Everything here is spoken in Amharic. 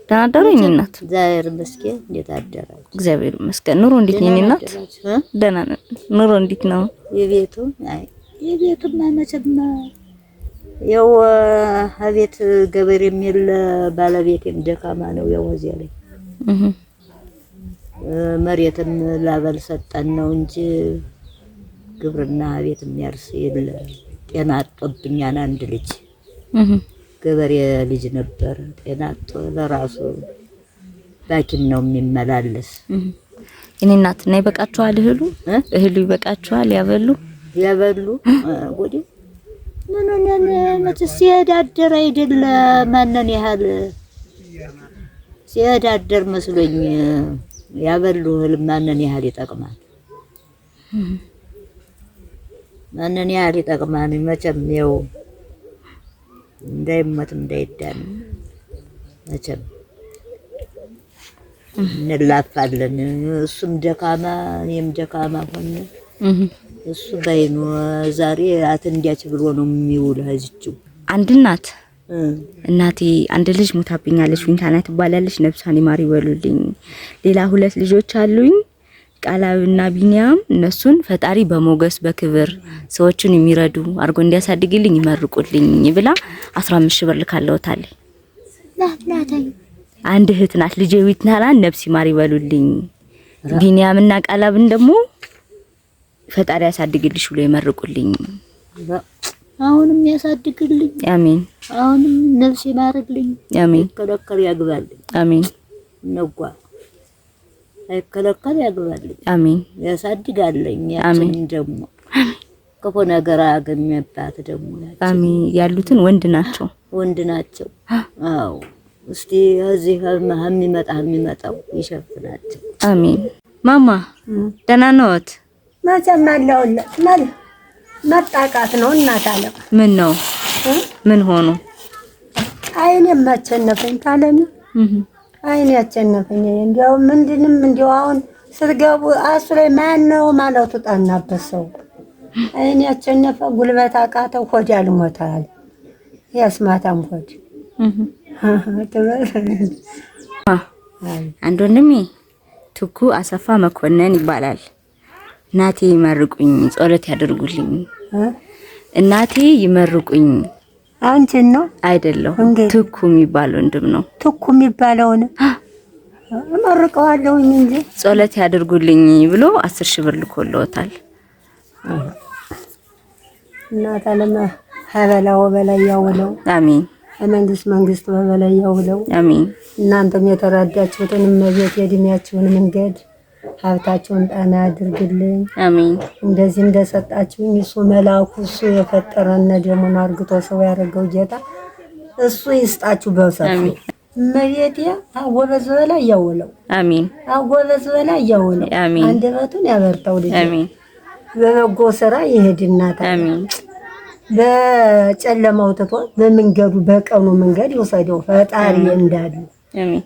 ደህና አደሩ የኔ እናት? እግዚአብሔር ይመስገን። እንዴት አደራችሁ? እግዚአብሔር ይመስገን። ኑሮ እንዴት ነው የኔ እናት? ደህና ነን። ኑሮ እንዴት ነው? የቤቱማ መቼም ያው አቤት ገበሬ የሚል ባለቤቴም ደካማ ነው። ያው እዚያ ላይ መሬትም ላበል ሰጠን ነው እንጂ ግብርና ቤት የሚያርስ የለ። ጤና አጥቶብኛል። አንድ ልጅ ገበሬ ልጅ ነበር። ጤና አጥቶ ለራሱ ባኪም ነው የሚመላለስ። እኔ እናት ነይ በቃችኋል። እህሉ ይበቃችኋል? ያበሉ ወዲ ምንነን መጥስ ሲያዳደር አይደለ ማንነን ያህል ሲያዳደር መስሎኝ ያበሉ እህል ማንነን ያህል ይጠቅማል። ማንነን ያህል ይጠቅማል። መቼም ያው እንዳይሞት እንዳይዳን መቼም እንላፋለን። እሱም ደካማ እኔም ደካማ ሆነ። እሱ ባይኑ ዛሬ አትንዲያች ብሎ ነው የሚውል። እዚችው አንድ እናቴ አንድ ልጅ ሞታብኛለች። ዊንታና ትባላለች። ነፍሷን ይማር ይበሉልኝ። ሌላ 2 ልጆች አሉኝ፣ ቃላብና ቢኒያም። እነሱን ፈጣሪ በሞገስ በክብር ሰዎችን የሚረዱ አርጎ እንዲያሳድግልኝ ይመርቁልኝ ብላ 15 ብር ልካለውታል። አንድ እህት ናት ልጄ ዊትናላ ነፍስ ይማር ይበሉልኝ። ቢኒያምና ቃላብን ደግሞ ፈጣሪ ያሳድግልሽ ብሎ ይመርቁልኝ። አሁንም ያሳድግልኝ። አሜን። አሁንም ነፍስ ይማርልኝ። አሜን። ከለከለ ያግባልኝ። አሜን። ነጓ አይከለከል ያግባልኝ። አሜን። ያሳድጋልኝ። ያችን ደግሞ ክፉ ነገር አገኘባት ደግሞ አሜን። ያሉትን ወንድ ናቸው። አዎ እስቲ እዚህ የሚመጣው ይሸፍናቸው። አሜን። ማማ ደህና ነዎት? መቼም አለሁለት መጣቃት ነው እናት አለ። ምን ነው? ምን ሆኖ? አይኔም አቸነፈኝ ታለኝ። አይኔ አቸነፈኝ። እንዲያው ምንድንም እንዲያው አሁን ስትገቡ አሱ ላይ ማን ነው ማለቱ ጣናበት ሰው አይኔ አቸነፈ። ጉልበት አቃተው። ሆድ ያልሞታል። ያስማታም ሆድ አንድ ወንድሜ ትኩ አሰፋ መኮንን ይባላል። እናቴ ይመርቁኝ፣ ጸሎት ያደርጉልኝ። እናቴ ይመርቁኝ። አንቺን ነው አይደለም? ትኩ የሚባል ወንድም ነው። ትኩ የሚባለውን እመርቀዋለሁ እንጂ ጸሎት ያደርጉልኝ ብሎ 10 ብር ልኮልዎታል። እናት አለማ ሀበላው በላይ ያውለው። አሜን። መንግስት በበላይ ያውለው። አሜን። እናንተም የተራዳችሁትን መቤት የድሚያችሁን መንገድ ሀብታችሁን ጣና ያድርግልኝ። አሜን። እንደዚህ እንደሰጣችሁኝ እሱ መላኩ እሱ የፈጠረን ደሙን አርግቶ ሰው ያረገው ጌታ እሱ ይስጣችሁ በሰፊ መቤት አጎበዝ በላይ ያውለው። አሜን። አጎበዝ በላይ ያውለው። አሜን። አንደበቱን ያበርታው ልጅ። አሜን። በበጎ ስራ ይሄድናታ። አሜን። በጨለማው ትቶ በመንገዱ በቀኑ መንገድ ይወሰደው ፈጣሪ እንዳሉ። አሜን።